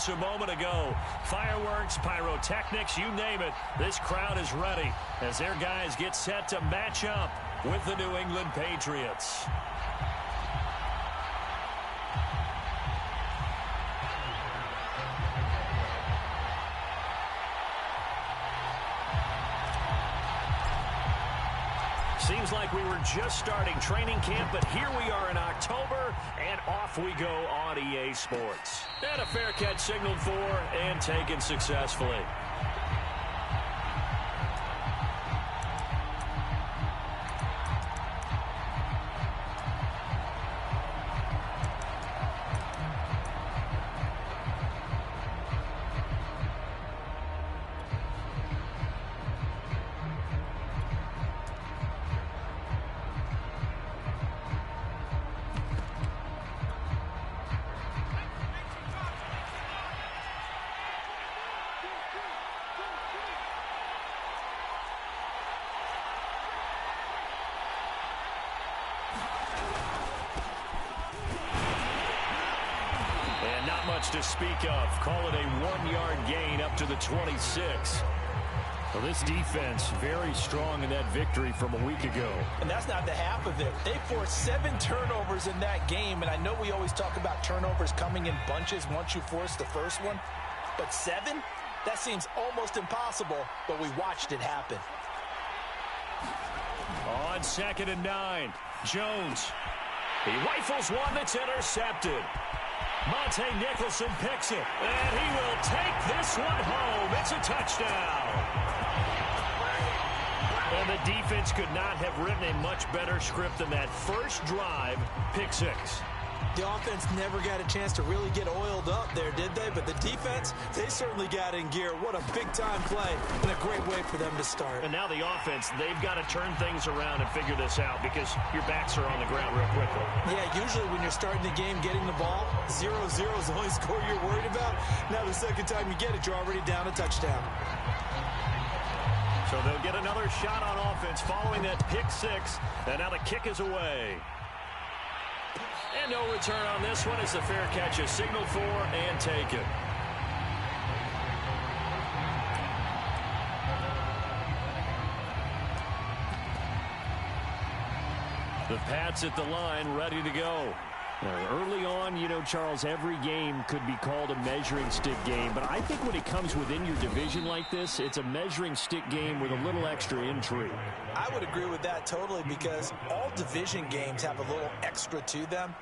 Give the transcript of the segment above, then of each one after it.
just a moment ago. Fireworks, pyrotechnics, you name it. This crowd is ready as their guys get set to match up with the New England Patriots. Seems like we were just starting training camp, but here we are in October, and off we go on EA Sports. And a fair catch signaled for and taken successfully. Much to speak of. Call it a 1-yard gain up to the 26. Well, this defense very strong in that victory from a week ago. And that's not the half of it. They forced 7 turnovers in that game, and I know we always talk about turnovers coming in bunches once you force the first one, but 7? That seems almost impossible, but we watched it happen. On 2nd and 9, Jones. He rifles one that's intercepted. Monte Nicholson picks it, and he will take this one home. It's a touchdown. And the defense could not have written a much better script than that first drive, pick 6. The offense never got a chance to really get oiled up there, did they? But the defense, they certainly got in gear. What a big-time play and a great way for them to start. And now the offense, they've got to turn things around and figure this out because your backs are on the ground real quickly. Yeah, usually when you're starting the game getting the ball, 0-0 is the only score you're worried about. Now the second time you get it, you're already down a touchdown. So they'll get another shot on offense following that pick 6, and now the kick is away. And no return on this one as the fair catch is signaled for and taken. The Pats at the line, ready to go. Now, early on, you know, Charles, every game could be called a measuring stick game. But I think when it comes within your division like this, it's a measuring stick game with a little extra intrigue. I would agree with that totally because all division games have a little extra to them.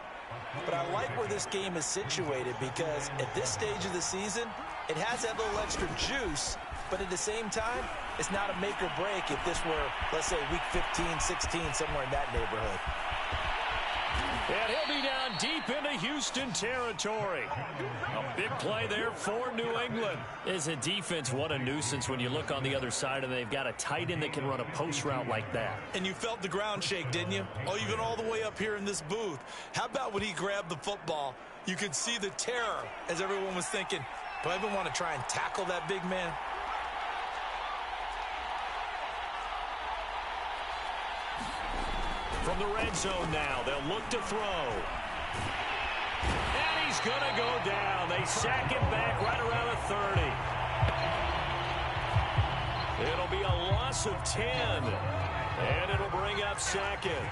But I like where this game is situated because at this stage of the season, it has that little extra juice. But at the same time, it's not a make or break if this were, let's say, week 15, 16, somewhere in that neighborhood. And he'll be down deep into Houston territory. A big play there for New England. As a defense, what a nuisance when you look on the other side and they've got a tight end that can run a post route like that. And you felt the ground shake, didn't you? Oh, even all the way up here in this booth. How about when he grabbed the football? You could see the terror as everyone was thinking, do I even want to try and tackle that big man? From the red zone now, they'll look to throw. And he's going to go down. They sack him back right around the 30. It'll be a loss of 10. And it'll bring up 2nd.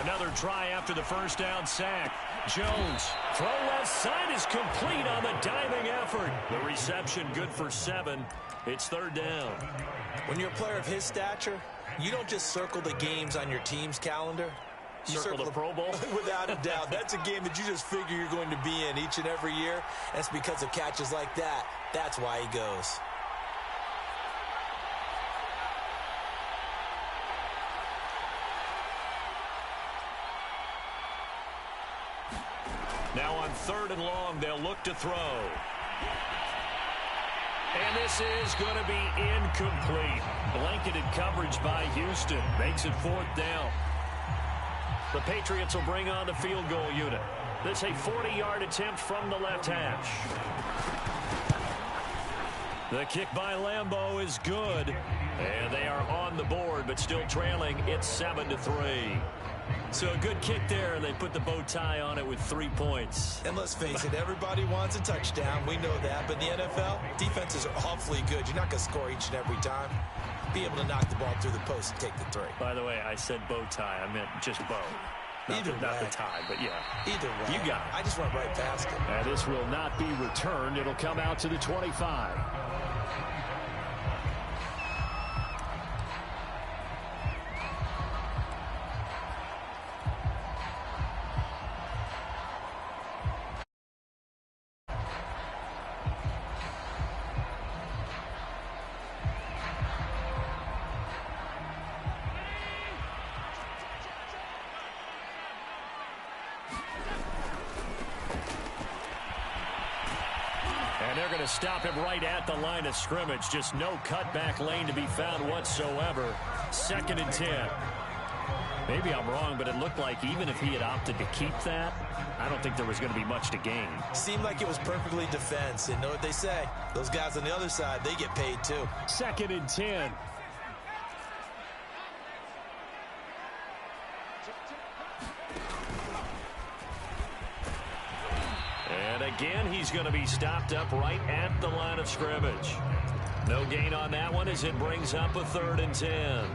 Another try after the first down sack. Jones, throw left side is complete on the diving effort. The reception good for 7. It's 3rd down. When you're a player of his stature, you don't just circle the games on your team's calendar. You circle the Pro Bowl? Without a doubt. That's a game that you just figure you're going to be in each and every year. That's because of catches like that. That's why he goes. Now on 3rd and long, they'll look to throw. And this is going to be incomplete. Blanketed coverage by Houston. Makes it 4th down. The Patriots will bring on the field goal unit. This a 40-yard attempt from the left hash. The kick by Lambeau is good. And they are on the board, but still trailing. It's 7-3. So a good kick there, and they put the bow tie on it with 3 points. And let's face it, everybody wants a touchdown. We know that. But in the NFL, defenses are awfully good. You're not going to score each and every time. Be able to knock the ball through the post and take the 3. By the way, I said bow tie. I meant just bow. Not the tie, but yeah. Either way. You got it. I just went right past it. And this will not be returned. It'll come out to the 25. And they're going to stop him right at the line of scrimmage. Just no cutback lane to be found whatsoever. 2nd and 10. Maybe I'm wrong, but it looked like even if he had opted to keep that, I don't think there was going to be much to gain. Seemed like it was perfectly defense. And know what they say? Those guys on the other side, they get paid too. 2nd and 10. And again, he's going to be stopped up right at the line of scrimmage. No gain on that one as it brings up a 3rd and 10.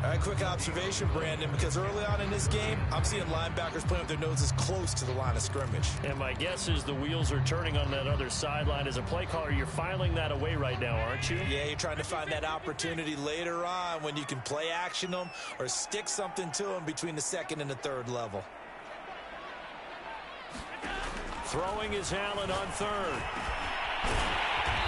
All right, quick observation, Brandon, because early on in this game, I'm seeing linebackers playing with their noses close to the line of scrimmage. And my guess is the wheels are turning on that other sideline. As a play caller, you're filing that away right now, aren't you? Yeah, you're trying to find that opportunity later on when you can play action them or stick something to them between the 2nd and the 3rd level. Throwing is Allen on 3rd.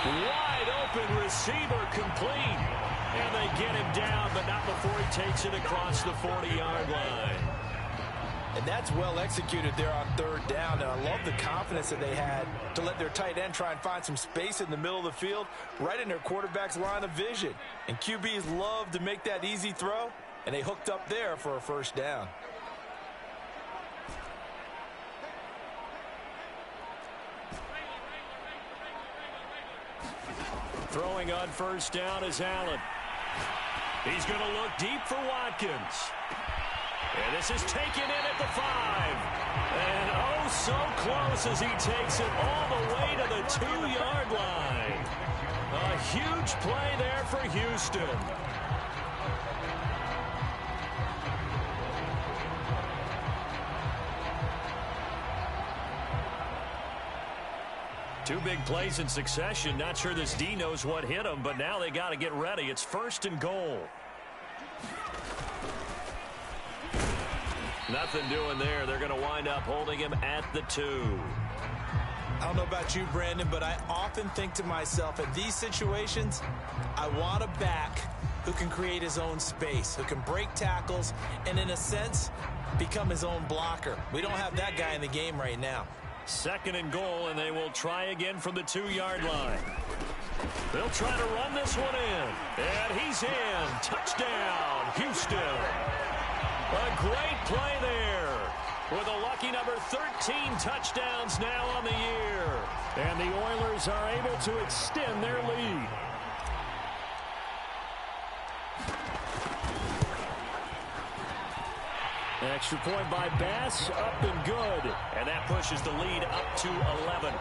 Wide open receiver complete. And they get him down, but not before he takes it across the 40-yard line. And that's well executed there on 3rd down. And I love the confidence that they had to let their tight end try and find some space in the middle of the field, right in their quarterback's line of vision. And QBs love to make that easy throw, and they hooked up there for a 1st down. Throwing on 1st down is Allen. He's going to look deep for Watkins. And this is taken in at the 5. And oh, so close as he takes it all the way to the 2-yard line. A huge play there for Houston. Two big plays in succession. Not sure this D knows what hit him, but now they got to get ready. It's 1st and goal. Nothing doing there. They're going to wind up holding him at the 2. I don't know about you, Brandon, but I often think to myself, in these situations, I want a back who can create his own space, who can break tackles, and in a sense, become his own blocker. We don't have that guy in the game right now. 2nd and goal, and they will try again from the 2-yard line. They'll try to run this one in. And he's in. Touchdown, Houston. A great play there. With a lucky number 13 touchdowns now on the year. And the Oilers are able to extend their lead. Extra point by Bass, up and good. And that pushes the lead up to 11.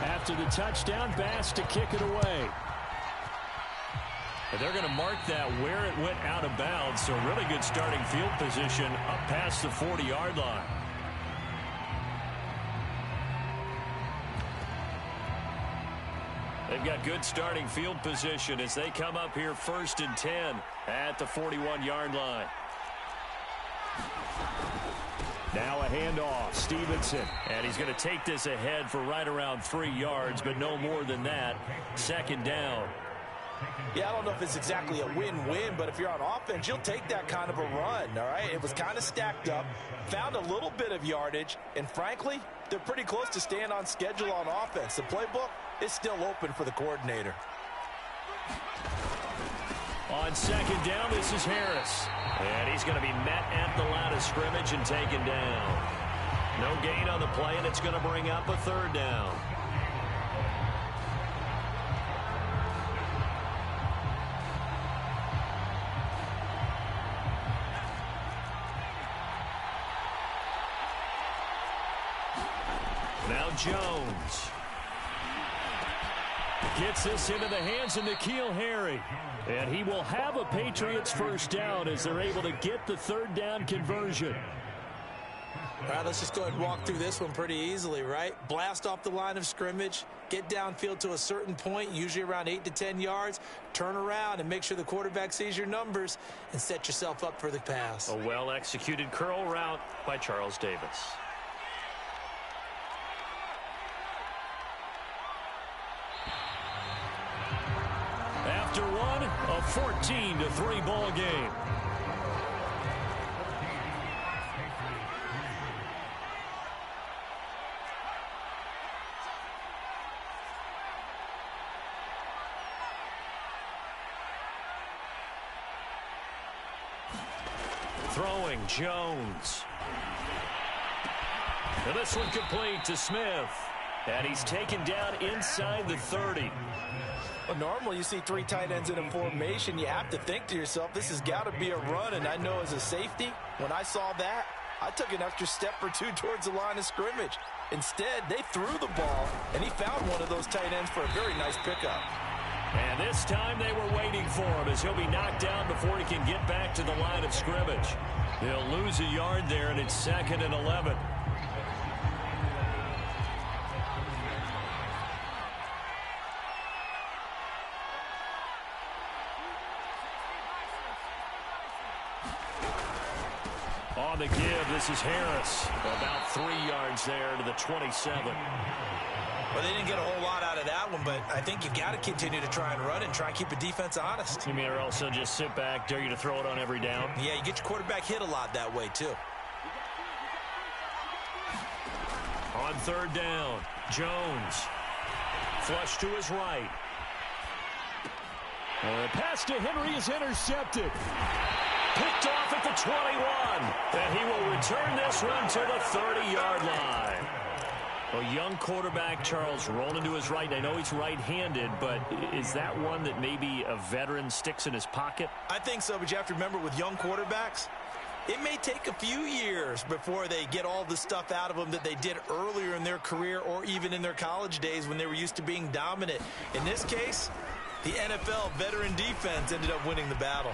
After the touchdown, Bass to kick it away. And they're going to mark that where it went out of bounds. So really good starting field position up past the 40-yard line. They've got good starting field position as they come up here 1st and 10 at the 41-yard line. Now a handoff, Stevenson. And he's going to take this ahead for right around 3 yards, but no more than that. 2nd down. Yeah, I don't know if it's exactly a win-win, but if you're on offense, you'll take that kind of a run, all right? It was kind of stacked up, found a little bit of yardage, and frankly, they're pretty close to staying on schedule on offense. The playbook is still open for the coordinator. On 2nd down, this is Harris. And he's going to be met at the line of scrimmage and taken down. No gain on the play, and it's going to bring up a 3rd down. Now Jones. Gets this into the hands of N'Keal Harry. And he will have a Patriots first down as they're able to get the third down conversion. All right, let's just go ahead and walk through this one pretty easily, right? Blast off the line of scrimmage, get downfield to a certain point, usually around 8 to 10 yards, turn around and make sure the quarterback sees your numbers and set yourself up for the pass. A well-executed curl route by Charles Davis. After one, a 14-3 ball game. Throwing Jones. And this one complete to Smith. And he's taken down inside the 30. Well, normally you see three tight ends in a formation. You have to think to yourself, this has got to be a run. And I know as a safety, when I saw that, I took an extra step or two towards the line of scrimmage. Instead, they threw the ball, and he found one of those tight ends for a very nice pickup. And this time they were waiting for him as he'll be knocked down before he can get back to the line of scrimmage. He'll lose a yard there, and it's 2nd and 11. On the give, this is Harris. About 3 yards there to the 27. Well, they didn't get a whole lot out of that one, but I think you've got to continue to try and run and try and keep the defense honest. You mean or also just sit back, dare you to throw it on every down? Yeah, you get your quarterback hit a lot that way, too. On 3rd down, Jones. Flush to his right. And the pass to Henry is intercepted. Picked off at the 21. And he will return this one to the 30-yard line. A young quarterback, Charles, rolling to his right. I know he's right-handed, but is that one that maybe a veteran sticks in his pocket? I think so, but you have to remember with young quarterbacks, it may take a few years before they get all the stuff out of them that they did earlier in their career or even in their college days when they were used to being dominant. In this case, the NFL veteran defense ended up winning the battle.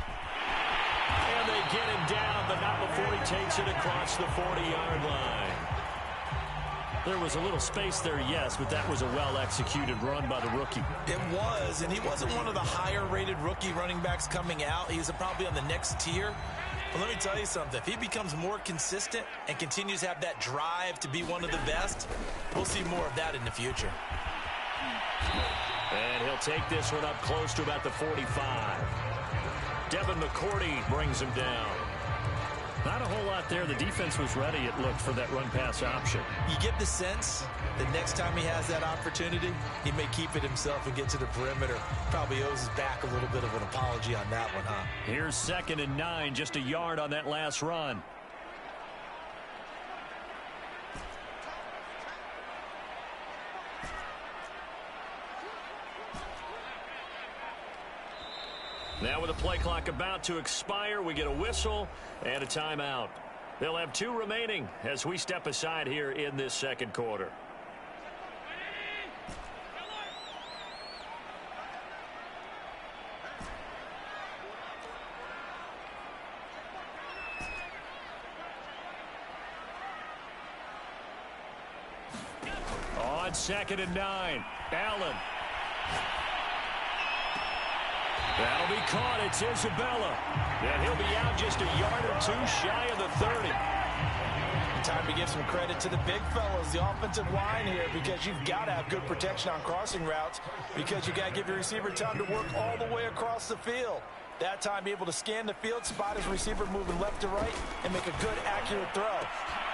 And they get him down, but not before he takes it across the 40-yard line. There was a little space there, yes, but that was a well-executed run by the rookie. It was, and he wasn't one of the higher-rated rookie running backs coming out. He was probably on the next tier. But let me tell you something. If he becomes more consistent and continues to have that drive to be one of the best, we'll see more of that in the future. And he'll take this one up close to about the 45. Devin McCourty brings him down. Not a whole lot there. The defense was ready, it looked, for that run-pass option. You get the sense that next time he has that opportunity, he may keep it himself and get to the perimeter. Probably owes his back a little bit of an apology on that one, huh? Here's 2nd and 9, just a yard on that last run. Now with the play clock about to expire, we get a whistle and a timeout. They'll have 2 remaining as we step aside here in this 2nd quarter. On 2nd and 9, Allen. That'll be caught. It's Isabella. And he'll be out just a yard or 2 shy of the 30. Time to give some credit to the big fellas, the offensive line here, because you've got to have good protection on crossing routes because you got to give your receiver time to work all the way across the field. That time, be able to scan the field, spot his receiver moving left to right, and make a good, accurate throw.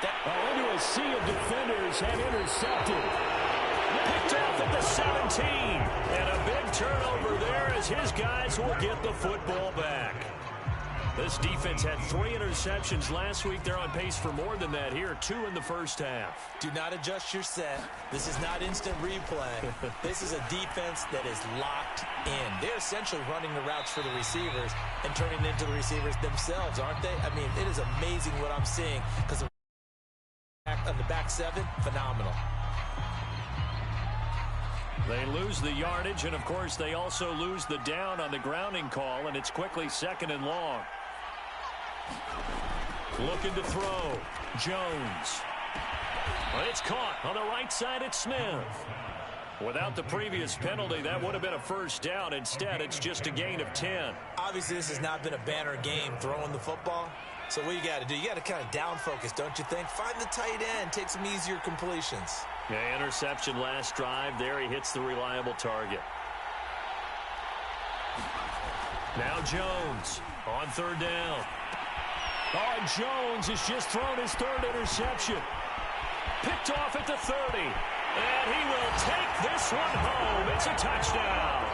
Into a sea of defenders and intercepted. Picked off at the 17. And a big turnover there as his guys will get the football back. This defense had 3 interceptions last week. They're on pace for more than that here. 2 in the first half. Do not adjust your set. This is not instant replay. This is a defense that is locked in. They're essentially running the routes for the receivers and turning it into the receivers themselves, aren't they? I mean, it is amazing what I'm seeing because on the back 7, phenomenal. They lose the yardage, and, of course, they also lose the down on the grounding call, and it's quickly 2nd and long. Looking to throw. Jones. But it's caught on the right side at Smith. Without the previous penalty, that would have been a first down. Instead, it's just a gain of 10. Obviously, this has not been a banner game throwing the football. So what you got to do, you got to kind of down focus, don't you think? Find the tight end, take some easier completions. Yeah, interception last drive. There he hits the reliable target. Now Jones on 3rd down. Oh, and Jones has just thrown his 3rd interception. Picked off at the 30. And he will take this one home. It's a touchdown.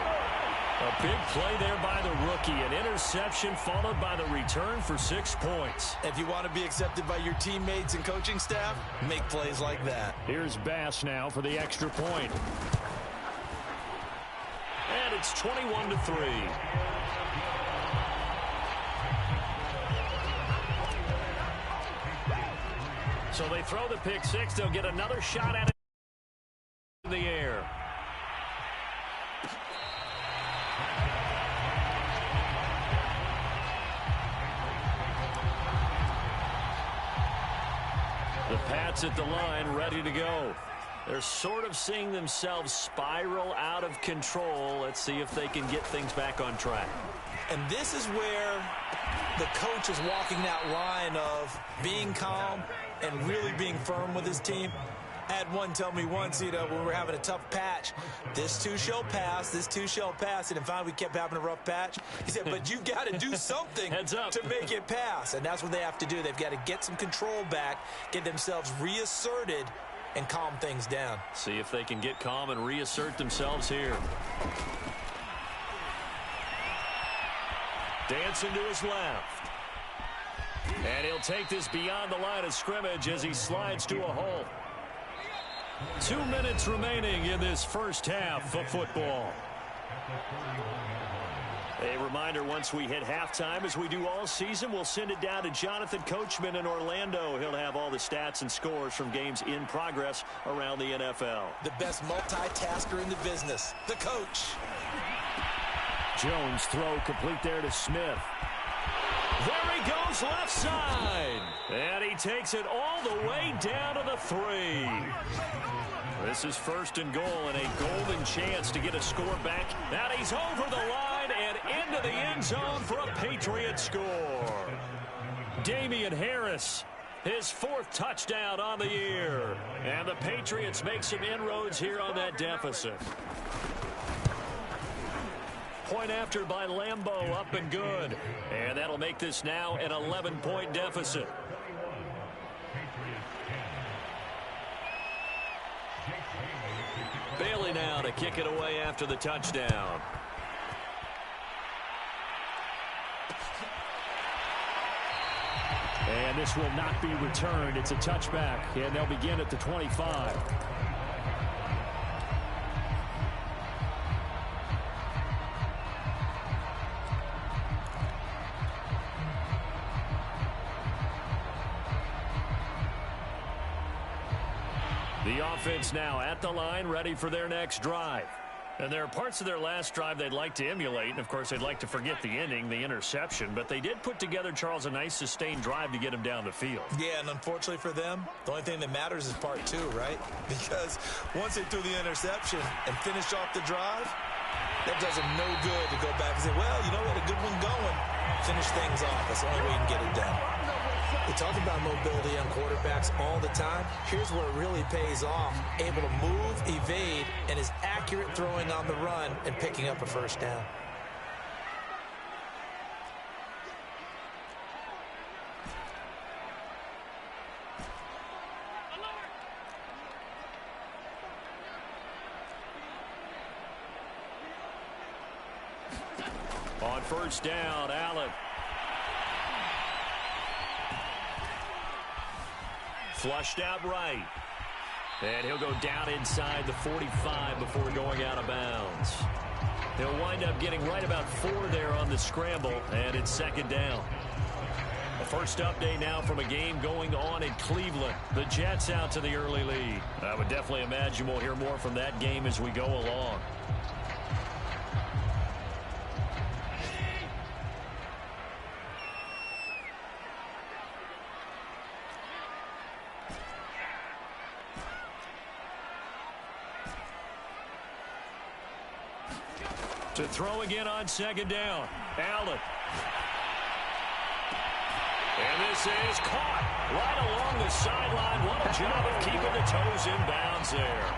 A big play there by the rookie. An interception followed by the return for 6 points. If you want to be accepted by your teammates and coaching staff, make plays like that. Here's Bass now for the extra point. And it's 21-3. So they throw the pick six. They'll get another shot at it in the air. The Pats at the line, ready to go. They're sort of seeing themselves spiral out of control. Let's see if they can get things back on track. And this is where the coach is walking that line of being calm and really being firm with his team. I had one tell me once, when we were having a tough patch, this too shall pass, this too shall pass. And finally we kept having a rough patch. He said, but you got to do something to make it pass. And that's what they have to do. They've got to get some control back, get themselves reasserted, and calm things down. See if they can get calm and reassert themselves here. Dancing to his left. And he'll take this beyond the line of scrimmage as he slides to a hole. 2 minutes remaining in this first half of football. A reminder, once we hit halftime, as we do all season, we'll send it down to Jonathan Coachman in Orlando. He'll have all the stats and scores from games in progress around the NFL. The best multitasker in the business, the coach. Jones throw complete there to Smith. There he goes left side. And he takes it all the way down to the 3. This is 1st and goal and a golden chance to get a score back. Now he's over the line and into the end zone for a Patriot score. Damian Harris, his 4th touchdown on the year. And the Patriots make some inroads here on that deficit. Point after by Lambeau, up and good. And that'll make this now an 11-point deficit. Bailey now to kick it away after the touchdown. And this will not be returned. It's a touchback, and they'll begin at the 25. The offense now at the line, ready for their next drive. And there are parts of their last drive they'd like to emulate, and, of course, they'd like to forget the ending, the interception. But they did put together, Charles, a nice sustained drive to get him down the field. Yeah, and unfortunately for them, the only thing that matters is part 2, right? Because once they threw the interception and finished off the drive, that does them no good to go back and say, well, we had a good one going. Finish things off. That's the only way you can get it done. We talk about mobility on quarterbacks all the time. Here's where it really pays off. Able to move, evade, and is accurate throwing on the run and picking up a first down. On first down, Allen. Flushed out right. And he'll go down inside the 45 before going out of bounds. He'll wind up getting right about 4 there on the scramble, and it's 2nd down. A First update now from a game going on in Cleveland. The Jets out to the early lead. I would definitely imagine we'll hear more from that game as we go along. To throw again on second down. Allen. And this is caught right along the sideline. What a job of keeping the toes in bounds there.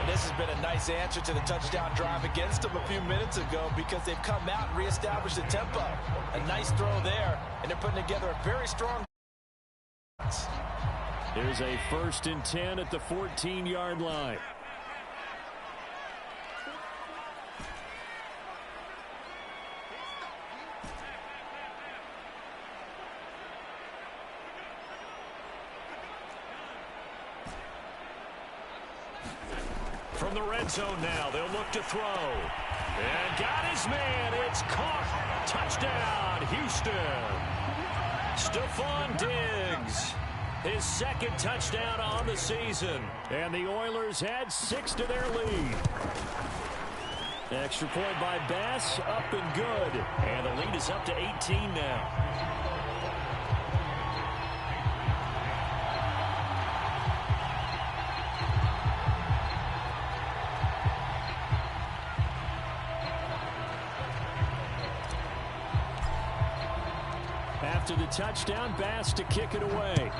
And this has been a nice answer to the touchdown drive against them a few minutes ago because they've come out and reestablished the tempo. A nice throw there, and they're putting together a very strong. Here's a 1st and 10 at the 14-yard line. From the red zone now, they'll look to throw. And got his man. It's caught. Touchdown, Houston. Stephon Diggs. His 2nd touchdown on the season. And the Oilers add 6 to their lead. Extra point by Bass, up and good. And the lead is up to 18 now. After the touchdown, Bass to kick it away.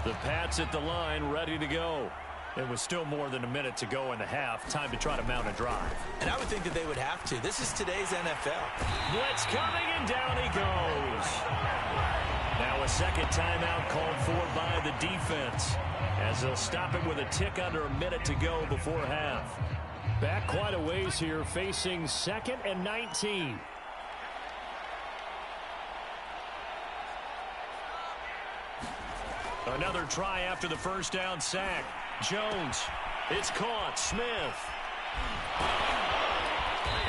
The Pats at the line, ready to go. It was still more than a minute to go in the half. Time to try to mount a drive. And I would think that they would have to. This is today's NFL. Blitz coming, and down he goes. Now a 2nd timeout called for by the defense, as they'll stop it with a tick under a minute to go before half. Back quite a ways here, facing 2nd and 19. Another try after the 1st down sack. Jones. It's caught. Smith.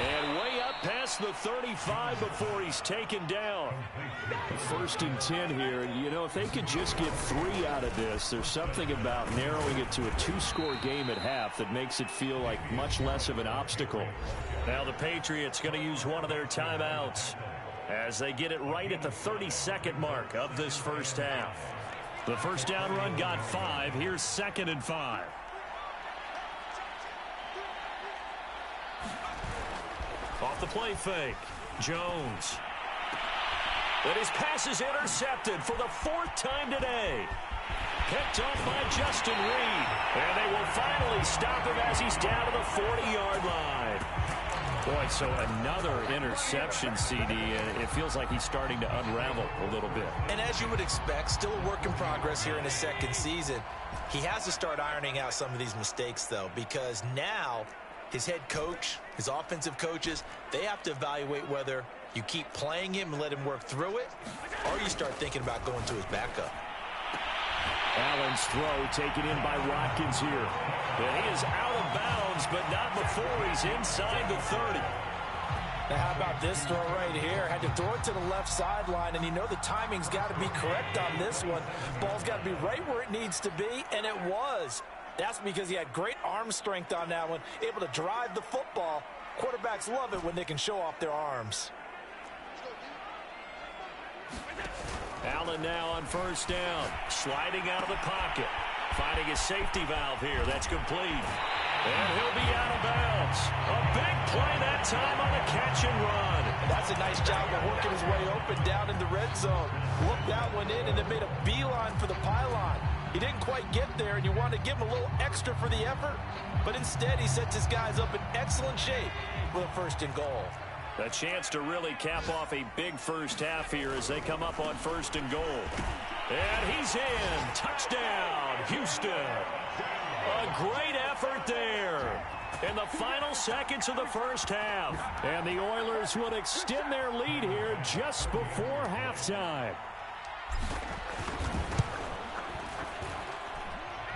And way up past the 35 before he's taken down. 1st and 10 here. And, you know, if they could just get 3 out of this, there's something about narrowing it to a 2-score game at half that makes it feel like much less of an obstacle. Now the Patriots going to use one of their timeouts as they get it right at the 32nd mark of this first half. The 1st down run got 5. Here's 2nd and 5. Off the play fake. Jones. And his pass is intercepted for the 4th time today. Picked off by Justin Reed. And they will finally stop him as he's down to the 40-yard line. Boy, so another interception, CD, and it feels like he's starting to unravel a little bit. And as you would expect, still a work in progress here in his 2nd season. He has to start ironing out some of these mistakes, though, because now his head coach, his offensive coaches, they have to evaluate whether you keep playing him and let him work through it, or you start thinking about going to his backup. Allen's throw taken in by Watkins here. And he is out of bounds, but not before he's inside the 30. Now how about this throw right here? Had to throw it to the left sideline, and you know the timing's got to be correct on this one. Ball's got to be right where it needs to be, and it was. That's because he had great arm strength on that one, able to drive the football. Quarterbacks love it when they can show off their arms. Allen now on 1st down, sliding out of the pocket, finding his safety valve here. That's complete. And he'll be out of bounds. A big play that time on a catch and run. That's a nice job of working his way open down in the red zone. Looked that one in and then made a beeline for the pylon. He didn't quite get there, and you want to give him a little extra for the effort. But instead, he sets his guys up in excellent shape with a 1st and goal. A chance to really cap off a big first half here as they come up on 1st and goal. And he's in. Touchdown, Houston. A great effort there. in the final seconds of the first half. And the Oilers will extend their lead here just before halftime.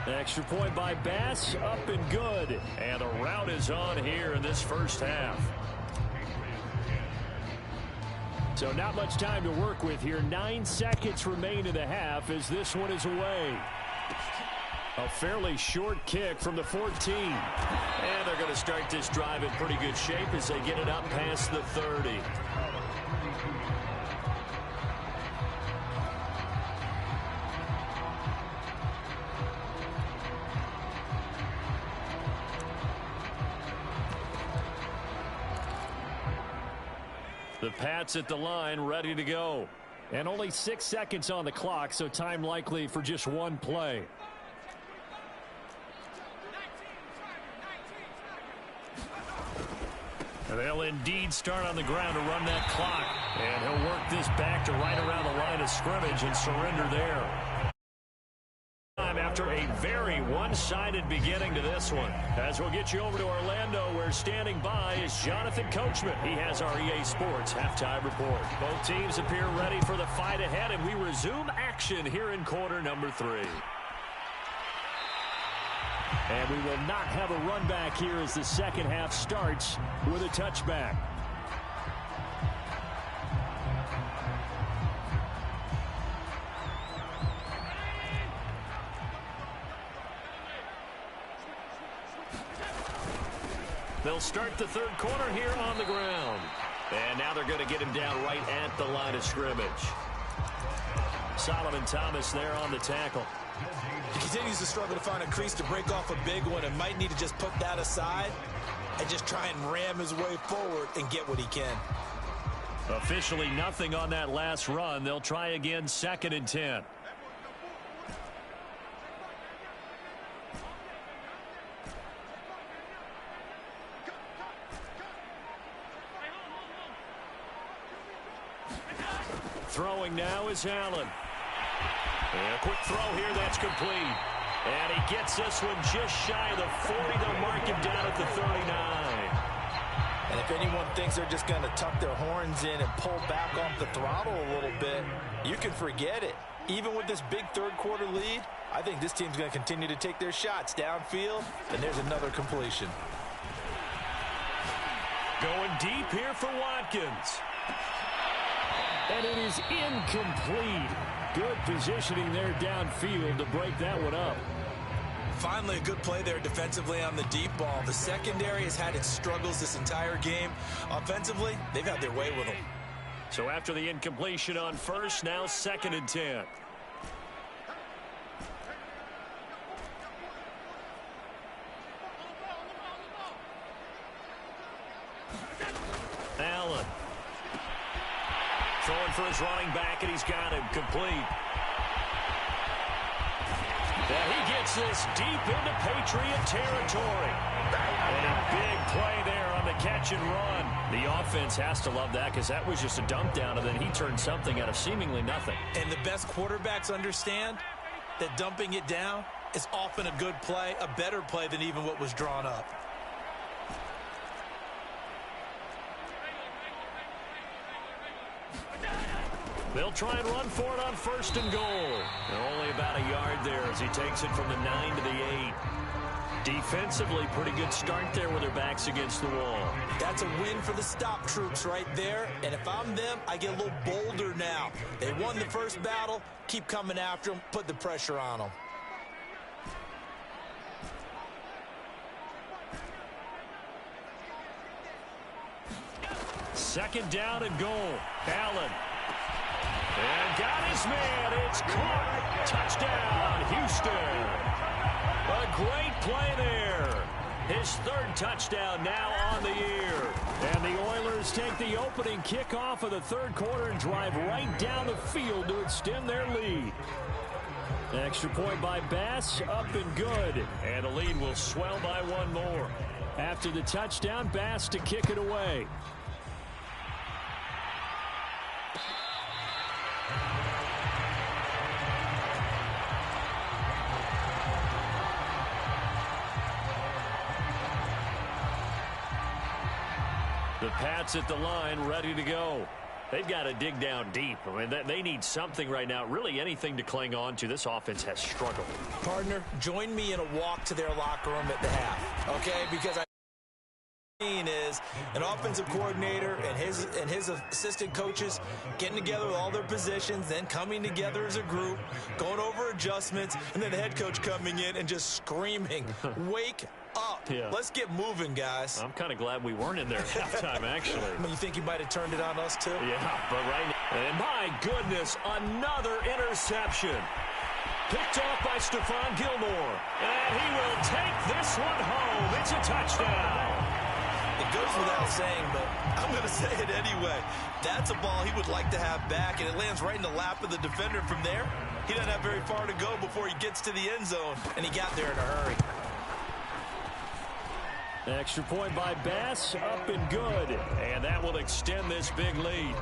Extra point by Bass, up and good. And the rout is on here in this first half. So not much time to work with here. 9 seconds remain in the half as this one is away. A fairly short kick from the 14. And they're going to start this drive in pretty good shape as they get it up past the 30. The Pats at the line, ready to go. And only 6 seconds on the clock, so time likely for just one play. They'll indeed start on the ground to run that clock. And he'll work this back to right around the line of scrimmage and surrender there. After a very one-sided beginning to this one. As we'll get you over to Orlando, where standing by is Jonathan Coachman. He has our EA Sports halftime report. Both teams appear ready for the fight ahead, and we resume action here in quarter number 3. And we will not have a run back here as the second half starts with a touchback. They'll start the third quarter here on the ground. And now they're going to get him down right at the line of scrimmage. Solomon Thomas there on the tackle. He continues to struggle to find a crease to break off a big one and might need to just put that aside and just try and ram his way forward and get what he can. Officially nothing on that last run. They'll try again, 2nd and 10. Throwing now is Allen. And a quick throw here, that's complete. And he gets this one just shy of the 40. They'll mark him down at the 39. And if anyone thinks they're just going to tuck their horns in and pull back off the throttle a little bit, you can forget it. Even with this big third quarter lead, I think this team's going to continue to take their shots downfield, and there's another completion. Going deep here for Watkins. And it is incomplete. Good positioning there downfield to break that one up. Finally, a good play there defensively on the deep ball. The secondary has had its struggles this entire game. Offensively, they've had their way with them. So after the incompletion on first, now 2nd and 10. Allen. Throwing for his running back, and he's got him complete. And he gets this deep into Patriot territory. And a big play there on the catch and run. The offense has to love that because that was just a dump down, and then he turned something out of seemingly nothing. And the best quarterbacks understand that dumping it down is often a good play, a better play than even what was drawn up. They'll try and run for it on 1st and goal. They're only about a yard there as he takes it from the 9 to the 8. Defensively, pretty good start there with their backs against the wall. That's a win for the stop troops right there. And if I'm them, I get a little bolder now. They won the first battle. Keep coming after them. Put the pressure on them. Second down and goal. Allen. And got his man. It's caught. Touchdown, Houston. A great play there. His 3rd touchdown now on the year. And the Oilers take the opening kickoff of the third quarter and drive right down the field to extend their lead. Extra point by Bass, up and good. And the lead will swell by one more. After the touchdown, Bass to kick it away. The Pats at the line, ready to go. They've got to dig down deep. I mean, they need something right now, really anything to cling on to. This offense has struggled. Partner, join me in a walk to their locker room at the half, okay? Because is an offensive coordinator and his assistant coaches getting together with all their positions, then coming together as a group, going over adjustments, and then the head coach coming in and just screaming, wake up. Yeah. Let's get moving, guys. I'm kind of glad we weren't in there at halftime, actually. You think he might have turned it on us, too? Yeah, but right now. And my goodness, another interception. Picked off by Stephon Gilmore. And he will take this one home. It's a touchdown. It goes without saying, but I'm going to say it anyway. That's a ball he would like to have back, and it lands right in the lap of the defender from there. He doesn't have very far to go before he gets to the end zone, and he got there in a hurry. Extra point by Bass, up and good. And that will extend this big lead.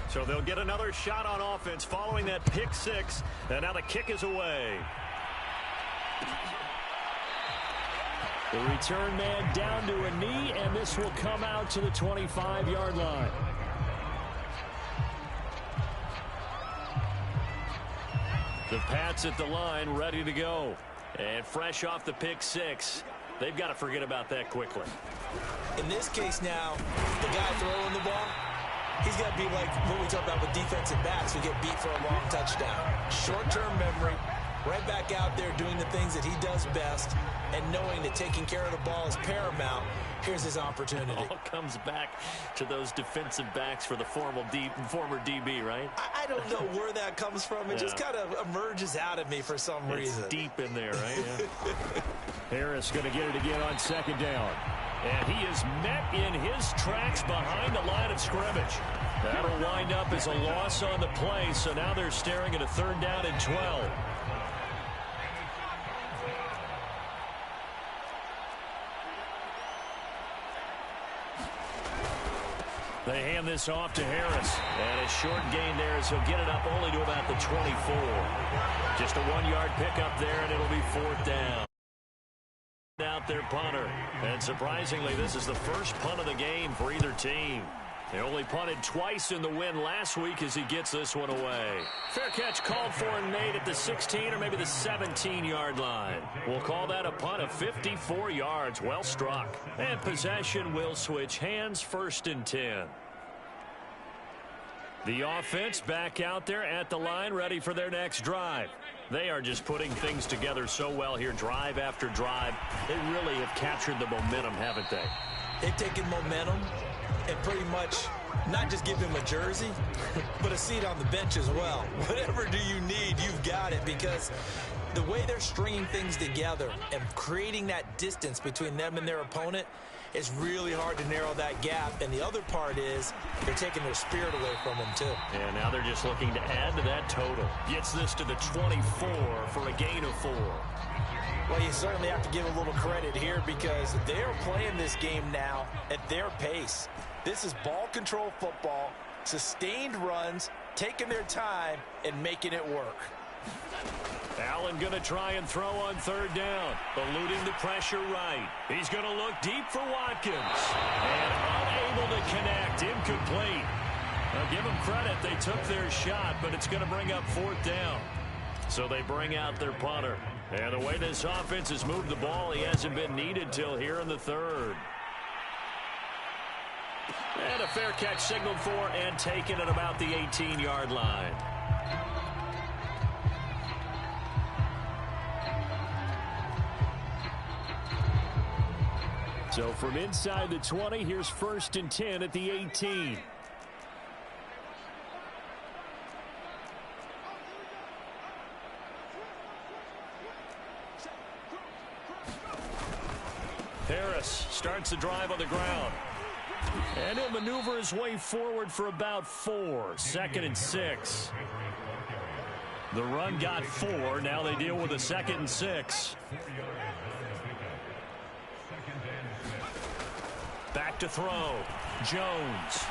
So they'll get another shot on offense following that pick six. And now the kick is away. The return man down to a knee, and this will come out to the 25-yard line. The Pats at the line, ready to go. And fresh off the pick six. They've got to forget about that quickly. In this case now, the guy throwing the ball, he's got to be like what we talk about with defensive backs who get beat for a long touchdown. Short-term memory, right back out there doing the things that he does best, and knowing that taking care of the ball is paramount. Here's his opportunity. It all comes back to those defensive backs for the former DB, right? I don't know where that comes from. It just kind of emerges out of me for some reason. It's deep in there, right? Yeah. Harris going to get it again on second down. And he is met in his tracks behind the line of scrimmage. That'll wind up as a loss on the play, so now they're staring at a 3rd down and 12. They hand this off to Harris. And a short gain there as he'll get it up only to about the 24. Just a 1-yard pickup there, and it'll be 4th down. Out their punter. And surprisingly, this is the first punt of the game for either team. They only punted twice in the win last week as he gets this one away. Fair catch called for and made at the 16 or maybe the 17-yard line. We'll call that a punt of 54 yards. Well struck. And possession will switch hands, 1st and 10. The offense back out there at the line, ready for their next drive. They are just putting things together so well here, drive after drive. They really have captured the momentum, haven't they? They've taken momentum and pretty much not just give him a jersey, but a seat on the bench as well. Whatever do you need, you've got it, because the way they're stringing things together and creating that distance between them and their opponent is really hard to narrow that gap. And the other part is they're taking their spirit away from them, too. And now they're just looking to add to that total. Gets this to the 24 for a gain of 4. Well, you certainly have to give a little credit here because they're playing this game now at their pace. This is ball control football, sustained runs, taking their time, and making it work. Allen going to try and throw on 3rd down, eluding the pressure right. He's going to look deep for Watkins. And unable to connect, incomplete. Now, give them credit, they took their shot, but it's going to bring up 4th down. So they bring out their punter. And the way this offense has moved the ball, he hasn't been needed till here in the 3rd. And a fair catch signaled for and taken at about the 18-yard line. So from inside the 20, here's 1st and 10 at the 18. Harris starts the drive on the ground. And he'll maneuver his way forward for about 4. 2nd and 6. The run got 4. Now they deal with a 2nd and 6. Back to throw. Jones.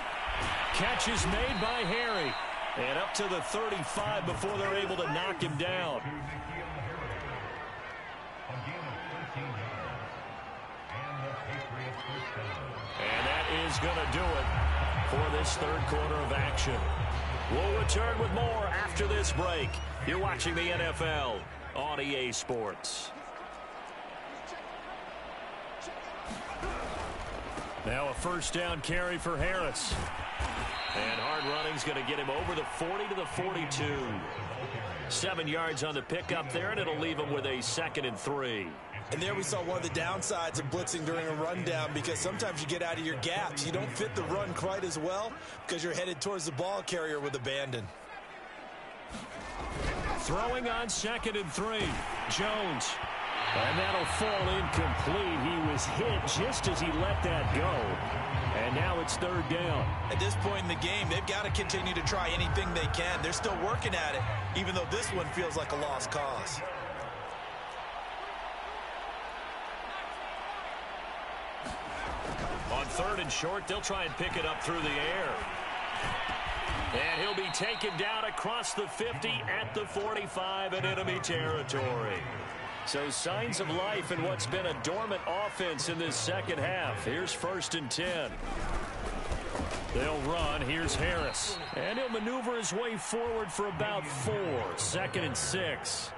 Catch is made by Harry. And up to the 35 before they're able to knock him down. And that is going to do it for this third quarter of action. We'll return with more after this break. You're watching the NFL on EA Sports. Now a first down carry for Harris. And hard running's going to get him over the 40 to the 42. 7 yards on the pickup there, and it'll leave him with a 2nd and 3. And there we saw one of the downsides of blitzing during a rundown, because sometimes you get out of your gaps. You don't fit the run quite as well because you're headed towards the ball carrier with abandon. Throwing on 2nd and 3. Jones. And that'll fall incomplete. He was hit just as he let that go. And now it's 3rd down. At this point in the game, they've got to continue to try anything they can. They're still working at it, even though this one feels like a lost cause. On 3rd and short, they'll try and pick it up through the air. And he'll be taken down across the 50 at the 45 in enemy territory. So signs of life in what's been a dormant offense in this second half. Here's 1st and 10. They'll run. Here's Harris. And he'll maneuver his way forward for about 4. 2nd and 6.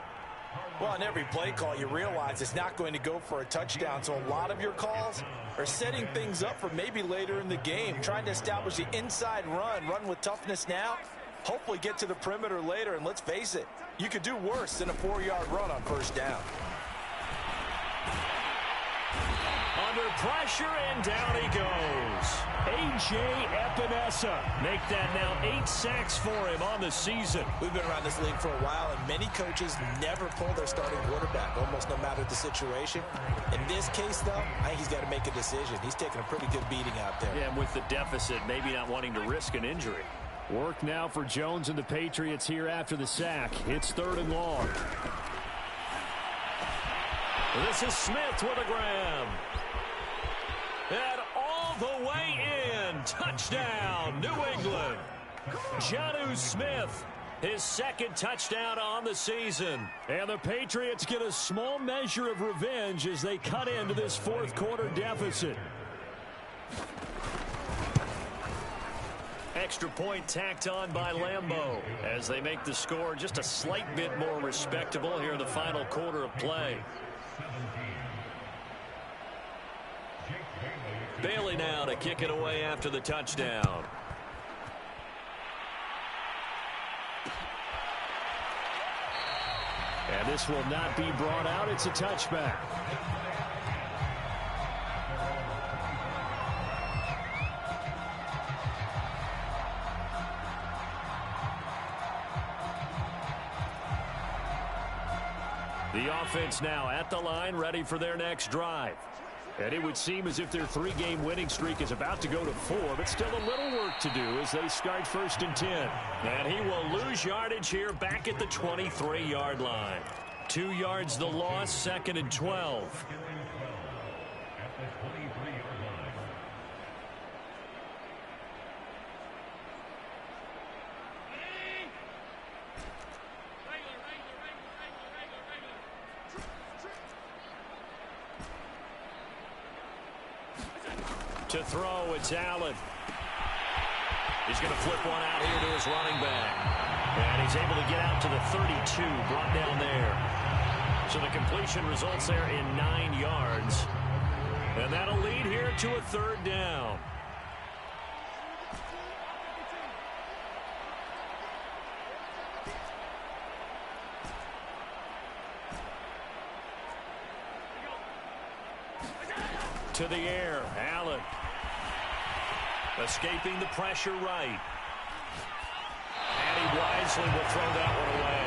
Well, on every play call, you realize it's not going to go for a touchdown. So a lot of your calls are setting things up for maybe later in the game, trying to establish the inside run with toughness now, hopefully get to the perimeter later. And let's face it, you could do worse than a 4-yard run on 1st down. Under pressure, and down he goes. A.J. Epinesa make that now 8 sacks for him on the season. We've been around this league for a while, and many coaches never pull their starting quarterback, almost no matter the situation. In this case, though, I think he's got to make a decision. He's taking a pretty good beating out there. Yeah, and with the deficit, maybe not wanting to risk an injury. Work now for Jones and the Patriots here after the sack. It's 3rd and long. This is Smith with a grab. And all the way in. Touchdown, New England. Jonnu Smith, his 2nd touchdown on the season. And the Patriots get a small measure of revenge as they cut into this 4th quarter deficit. Extra point tacked on by Lambeau as they make the score just a slight bit more respectable here in the final quarter of play. Bailey now to kick it away after the touchdown. And this will not be brought out. It's a touchback. The offense now at the line, ready for their next drive. And it would seem as if their 3-game winning streak is about to go to 4, but still a little work to do as they start 1st and 10. And he will lose yardage here back at the 23-yard line. 2 yards the loss, 2nd and 12. To throw, it's Allen. He's going to flip one out here to his running back. And he's able to get out to the 32, brought down there. So the completion results there in 9 yards. And that'll lead here to a 3rd down. To the air, Allen. Escaping the pressure right. And he wisely will throw that one away.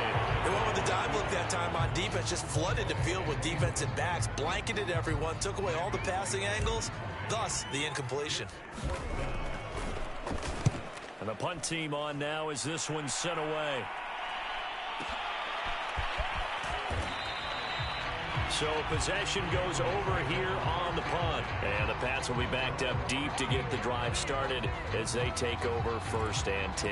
They went with the dive look that time on defense, just flooded the field with defensive backs, blanketed everyone, took away all the passing angles, thus the incompletion. And the punt team on now as this one's sent away. So possession goes over here on the punt. And the Pats will be backed up deep to get the drive started as they take over 1st and 10.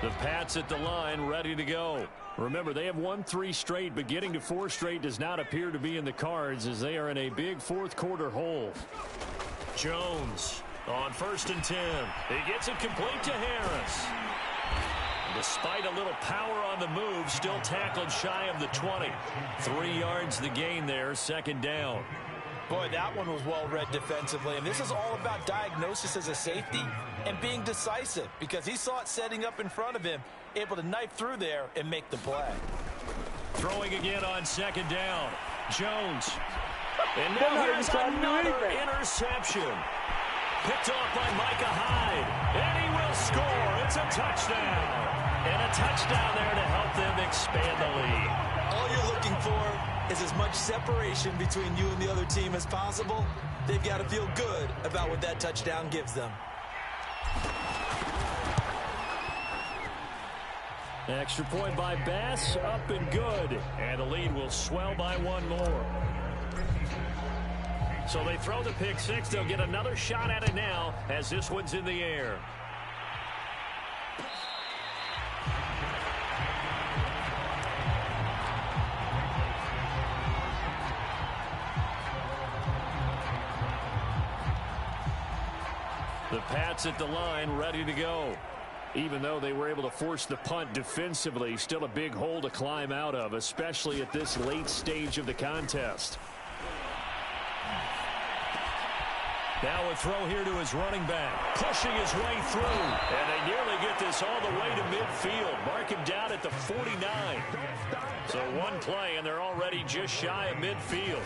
The Pats at the line, ready to go. Remember, they have won 3 straight, but getting to 4 straight does not appear to be in the cards as they are in a big fourth-quarter hole. Jones on 1st and 10. He gets it complete to Harris. Despite a little power on the move, still tackled shy of the 20. 3 yards the gain there, 2nd down. Boy, that one was well-read defensively, and this is all about diagnosis as a safety and being decisive because he saw it setting up in front of him, able to knife through there and make the play. Throwing again on 2nd down. Jones. And now here's another interception. Picked off by Micah Hyde. And he will score. It's a touchdown. And a touchdown there to help them expand the lead. All you're looking for is as much separation between you and the other team as possible. They've got to feel good about what that touchdown gives them. Extra point by Bass, up and good. And the lead will swell by 1 more. So they throw the pick 6. They'll get another shot at it now as this one's in the air. The Pats at the line, ready to go. Even though they were able to force the punt defensively, still a big hole to climb out of, especially at this late stage of the contest. Now a throw here to his running back, pushing his way through. And they nearly get this all the way to midfield. Mark him down at the 49. So 1 play, and they're already just shy of midfield.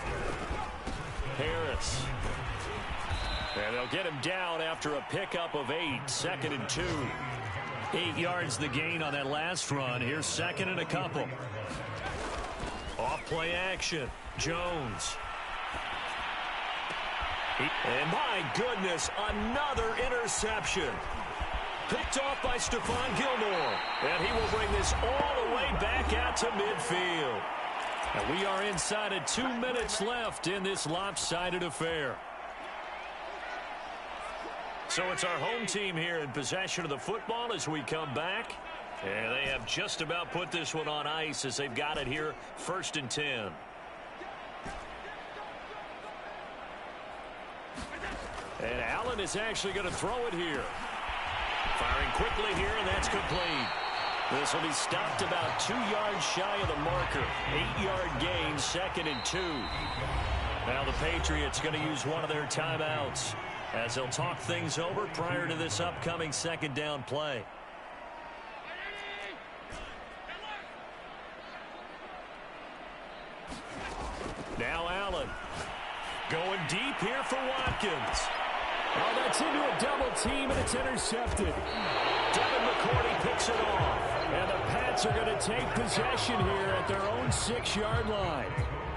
Harris. And they'll get him down after a pickup of 8, 2nd and 2. 8 yards the gain on that last run. Here's 2nd and a couple. Off play action. Jones. And my goodness, another interception. Picked off by Stephon Gilmore. And he will bring this all the way back out to midfield. And we are inside of 2 minutes left in this lopsided affair. So it's our home team here in possession of the football as we come back. And they have just about put this one on ice as they've got it here, 1st and 10. And Allen is actually going to throw it here. Firing quickly here, and that's complete. This will be stopped about 2 yards shy of the marker. 8-yard gain, 2nd and 2. Now the Patriots going to use one of their timeouts as they'll talk things over prior to this upcoming 2nd down play. Now Allen going deep here for Watkins. Oh, that's into a double team, and it's intercepted. Devin McCourty picks it off. And the Pats are going to take possession here at their own 6-yard line.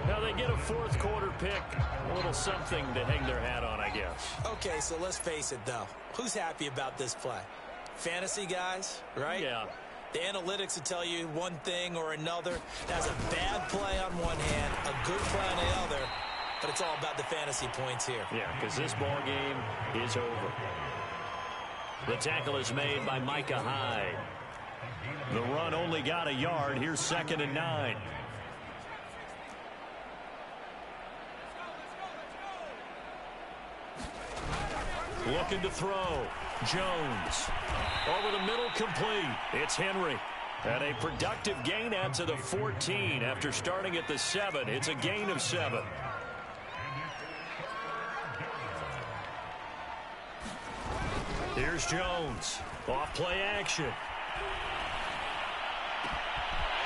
Now they get a 4th-quarter pick. A little something to hang their hat on, I guess. Okay, so let's face it, though. Who's happy about this play? Fantasy guys, right? Yeah. The analytics will tell you one thing or another. That's a bad play on one hand, a good play on the other. But it's all about the fantasy points here. Yeah, because this ball game is over. The tackle is made by Micah Hyde. The run only got a yard. Here's 2nd and 9. Looking to throw. Jones. Over the middle, complete. It's Henry. And a productive gain out to the 14 after starting at the 7. It's a gain of 7. Here's Jones. Off play action.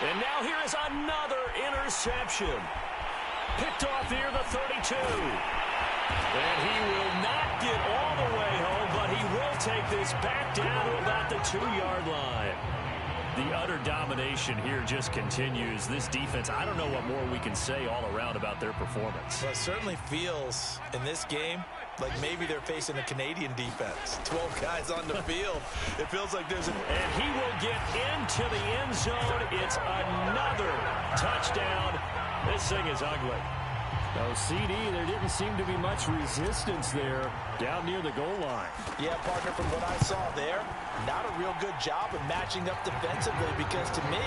And now here is another interception. Picked off near the 32. And he will not get all the way home, but he will take this back down to about the 2-yard line. The utter domination here just continues. This defense, I don't know what more we can say all around about their performance. Well, it certainly feels in this game like maybe they're facing a Canadian defense. 12 guys on the field. It feels like there's an... And he will get into the end zone. It's another touchdown. This thing is ugly. Oh, CD, there didn't seem to be much resistance there down near the goal line. Yeah, partner, from what I saw there, not a real good job of matching up defensively because to me,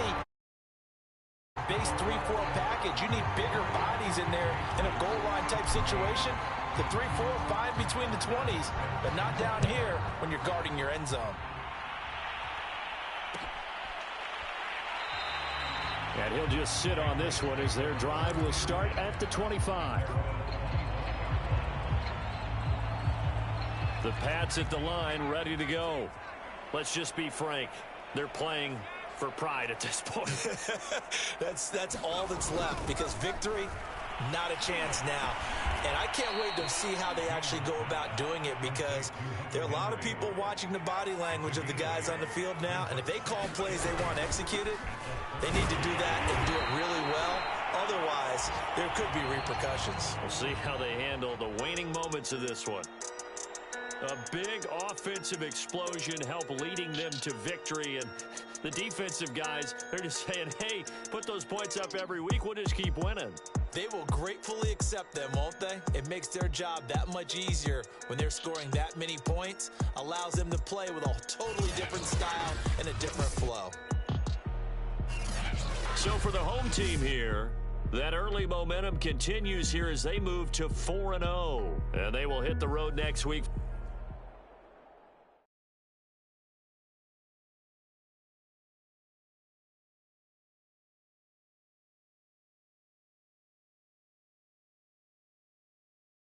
base 3-4 package, you need bigger bodies in there in a goal line type situation. The 3-4 fine between the 20s, but not down here when you're guarding your end zone. And he'll just sit on this one as their drive will start at the 25. The Pats at the line, ready to go. Let's just be frank. They're playing for pride at this point. That's all that's left because victory, not a chance now. And I can't wait to see how they actually go about doing it because there are a lot of people watching the body language of the guys on the field now. And if they call plays they want executed, they need to do that and do it really well. Otherwise, there could be repercussions. We'll see how they handle the waning moments of this one. A big offensive explosion help leading them to victory. And the defensive guys, they're just saying, hey, put those points up every week. We'll just keep winning. They will gratefully accept them, won't they? It makes their job that much easier when they're scoring that many points. Allows them to play with a totally different style and a different flow. So for the home team here, that early momentum continues here as they move to 4-0. And they will hit the road next week.